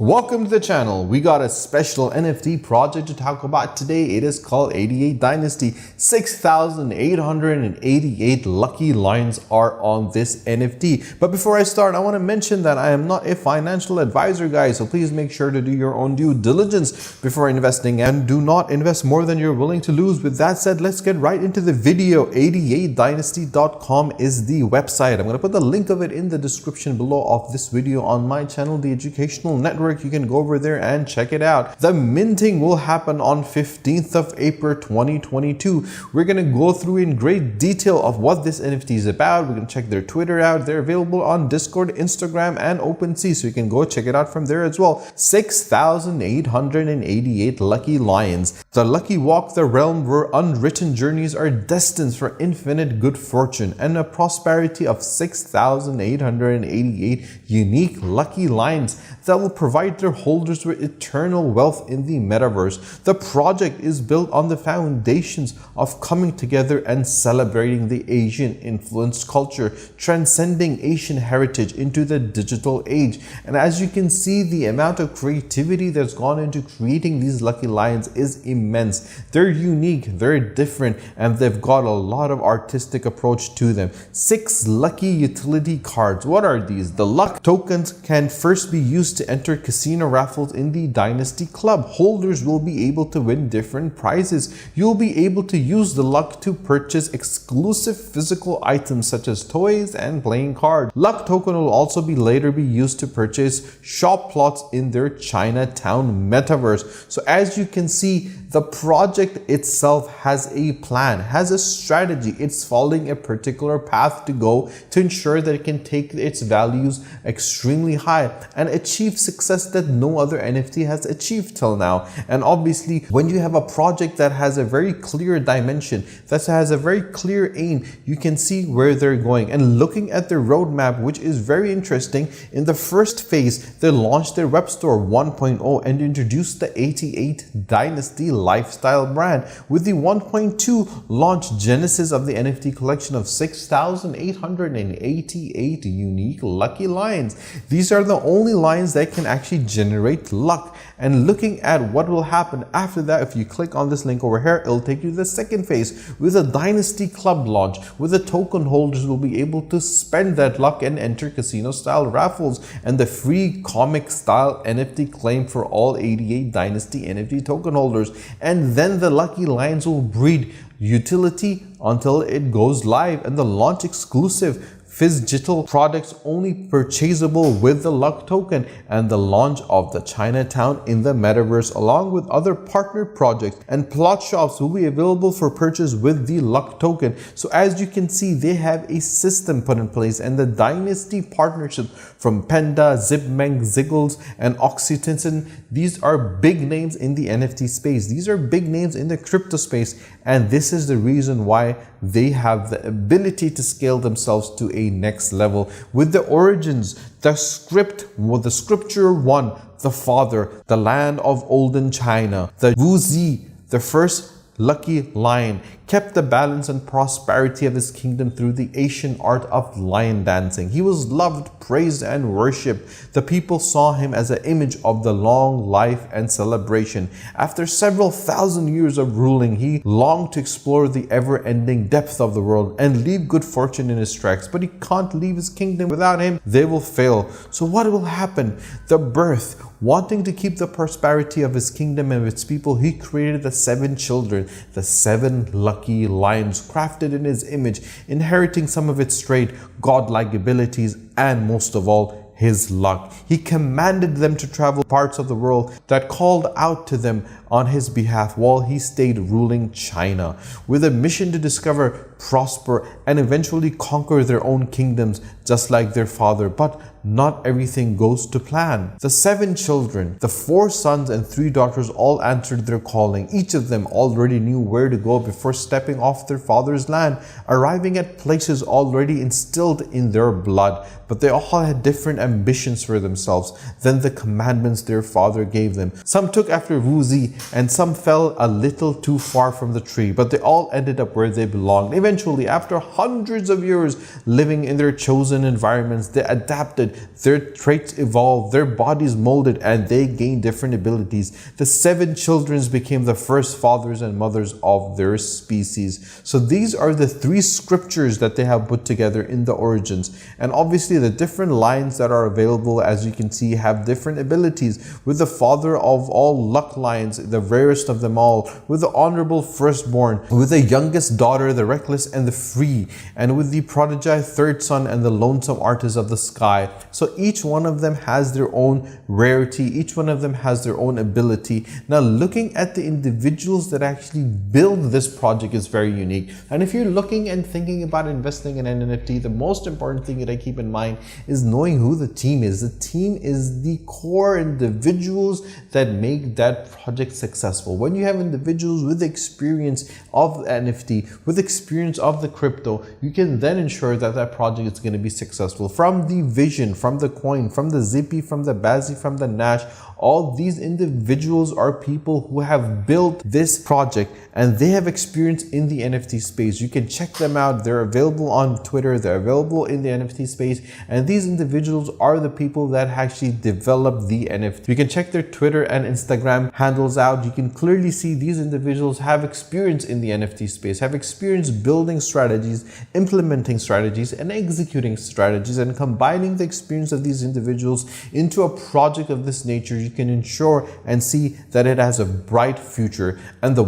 Welcome to the channel. We got a special NFT project to talk about today. It is called 88 Dynasty. 6,888 lucky lines are on this NFT. But before I start, I want to mention that I am not a financial advisor, guys. So please make sure to do your own due diligence before investing and do not invest more than you're willing to lose. With that said, let's get right into the video. 88dynasty.com is the website. I'm going to put the link of it in the description below of this video on my channel, The Educational Network. You can go over there and check it out. The minting will happen on 15th of April 2022. We're going to go through in great detail of what this NFT is about. We're going to check their Twitter out. They're available on Discord, Instagram, and OpenSea, so you can go check it out from there as well. 6,888 lucky lions. The lucky walk the realm where unwritten journeys are destined for infinite good fortune and a prosperity of 6,888 unique lucky lions that will provide their holders with eternal wealth in the metaverse. The project is built on the foundations of coming together and celebrating the Asian influenced culture, transcending Asian heritage into the digital age. And as you can see, the amount of creativity that's gone into creating these lucky lions is immense. They're unique, they're different, and they've got a lot of artistic approach to them. 6 lucky utility cards. What are these? The luck tokens can first be used to enter casino raffles in the Dynasty Club. Holders will be able to win different prizes. You'll be able to use the luck to purchase exclusive physical items such as toys and playing cards. Luck token will also later be used to purchase shop plots in their Chinatown metaverse. So as you can see, the project itself has a plan, has a strategy. It's following a particular path to go to ensure that it can take its values extremely high and achieve success that no other NFT has achieved till now. And obviously, when you have a project that has a very clear dimension, that has a very clear aim, you can see where they're going. And looking at their roadmap, which is very interesting, in the first phase, they launched their web store 1.0 and introduced the 88 Dynasty lifestyle brand. With the 1.2 launch genesis of the NFT collection of 6,888 unique lucky lions. These are the only lions that can actually generate luck. And looking at what will happen after that, if you click on this link over here, it'll take you to the second phase with a Dynasty Club launch, where the token holders will be able to spend that luck and enter casino style raffles and the free comic style NFT claim for all 88 Dynasty NFT token holders. And then the lucky lions will breed utility until it goes live, and the launch exclusive phygital products only purchasable with the luck token, and the launch of the Chinatown in the metaverse along with other partner projects and plot shops will be available for purchase with the luck token. So as you can see, they have a system put in place, and the Dynasty partnerships from Panda, Zipmeng, Ziggles, and Oxytocin, these are big names in the NFT space. These are big names in the crypto space, and this is the reason why they have the ability to scale themselves to a next level. With the origins, the scripture one, the father, the land of olden China, the Wu Zi, the first lucky lion, kept the balance and prosperity of his kingdom through the Asian art of lion dancing. He was loved, praised, and worshipped. The people saw him as an image of the long life and celebration. After several thousand years of ruling, he longed to explore the ever-ending depth of the world and leave good fortune in his tracks. But he can't leave his kingdom. Without him, they will fail. So what will happen? The birth. Wanting to keep the prosperity of his kingdom and its people, he created the 7 children, the 7 lucky lions crafted in his image, inheriting some of its trait, godlike abilities, and most of all, his luck. He commanded them to travel parts of the world that called out to them on his behalf while he stayed ruling China, with a mission to discover, prosper, and eventually conquer their own kingdoms just like their father. But not everything goes to plan. The 7 children, the 4 sons and 3 daughters, all answered their calling. Each of them already knew where to go before stepping off their father's land, arriving at places already instilled in their blood. But they all had different ambitions for themselves than the commandments their father gave them. Some took after Wu Zi, and some fell a little too far from the tree, but they all ended up where they belonged. Eventually, eventually, after hundreds of years living in their chosen environments, they adapted, their traits evolved, their bodies molded, and they gained different abilities. The 7 children became the first fathers and mothers of their species. So these are the 3 scriptures that they have put together in the origins. And obviously the different lines that are available, as you can see, have different abilities. With the father of all luck lines, the rarest of them all, with the honorable firstborn, with the youngest daughter, the reckless and the free, and with the prodigy third son and the lonesome artist of the sky. So each one of them has their own rarity, each one of them has their own ability. Now looking at the individuals that actually build this project is very unique. And if you're looking and thinking about investing in an NFT, the most important thing that I keep in mind is knowing who the team is. The team is the core individuals that make that project successful. When you have individuals with experience of NFT, with experience of the crypto, you can then ensure that that project is going to be successful. From the vision, from the coin, from the Zippy, from the Bazzi, from the Nash, all these individuals are people who have built this project and they have experience in the NFT space. You can check them out. They're available on Twitter. They're available in the NFT space. And these individuals are the people that actually develop the NFT. You can check their Twitter and Instagram handles out. You can clearly see these individuals have experience in the NFT space, have experience building strategies, implementing strategies, and executing strategies, and combining the experience of these individuals into a project of this nature. You can ensure and see that it has a bright future. And the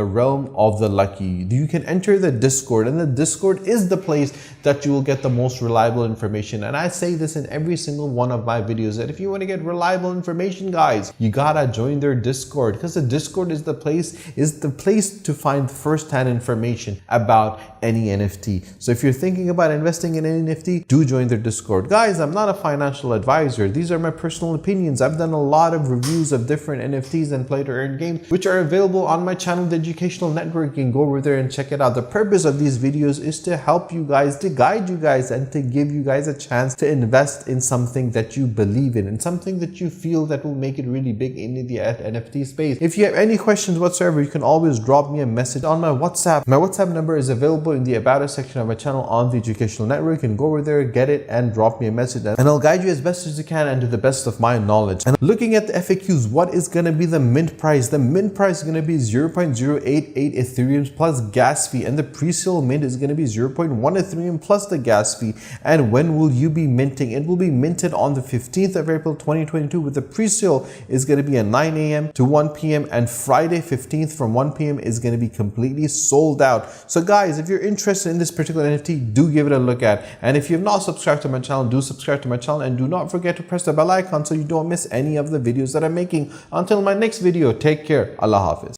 realm of the lucky. You can enter the Discord, and the Discord is the place that you will get the most reliable information. And I say this in every single one of my videos, that if you want to get reliable information, guys, you gotta join their Discord, because the Discord is the place to find first-hand information about any NFT. So if you're thinking about investing in an NFT, do join their Discord. Guys, I'm not a financial advisor. These are my personal opinions. I've done a lot of reviews of different NFTs and play to earn games, which are available on my channel, The Educational Network. You can go over there and check it out. The purpose of these videos is to help you guys, to guide you guys, and to give you guys a chance to invest in something that you believe in, and something that you feel that will make it really big in the NFT space. If you have any questions whatsoever, you can always drop me a message on my WhatsApp. My WhatsApp number is available in the About Us section of my channel on The Educational Network. You can go over there, get it, and drop me a message, and I'll guide you as best as you can and to the best of my knowledge. And looking at the FAQs, what is going to be the mint price? The mint price is going to be 0.088 Ethereum plus gas fee, and the pre-sale mint is going to be 0.1 Ethereum plus the gas fee. And when will you be minting? It will be minted on the 15th of April 2022, with the pre-sale is going to be at 9 a.m. to 1 p.m. and Friday 15th from 1 p.m. is going to be completely sold out. So guys, if you're interested in this particular NFT, do give it a look at. And if you have not subscribed to my channel, do subscribe to my channel, and do not forget to press the bell icon so you don't miss any of the videos that I'm making. Until my next video, take care. Allah Hafiz.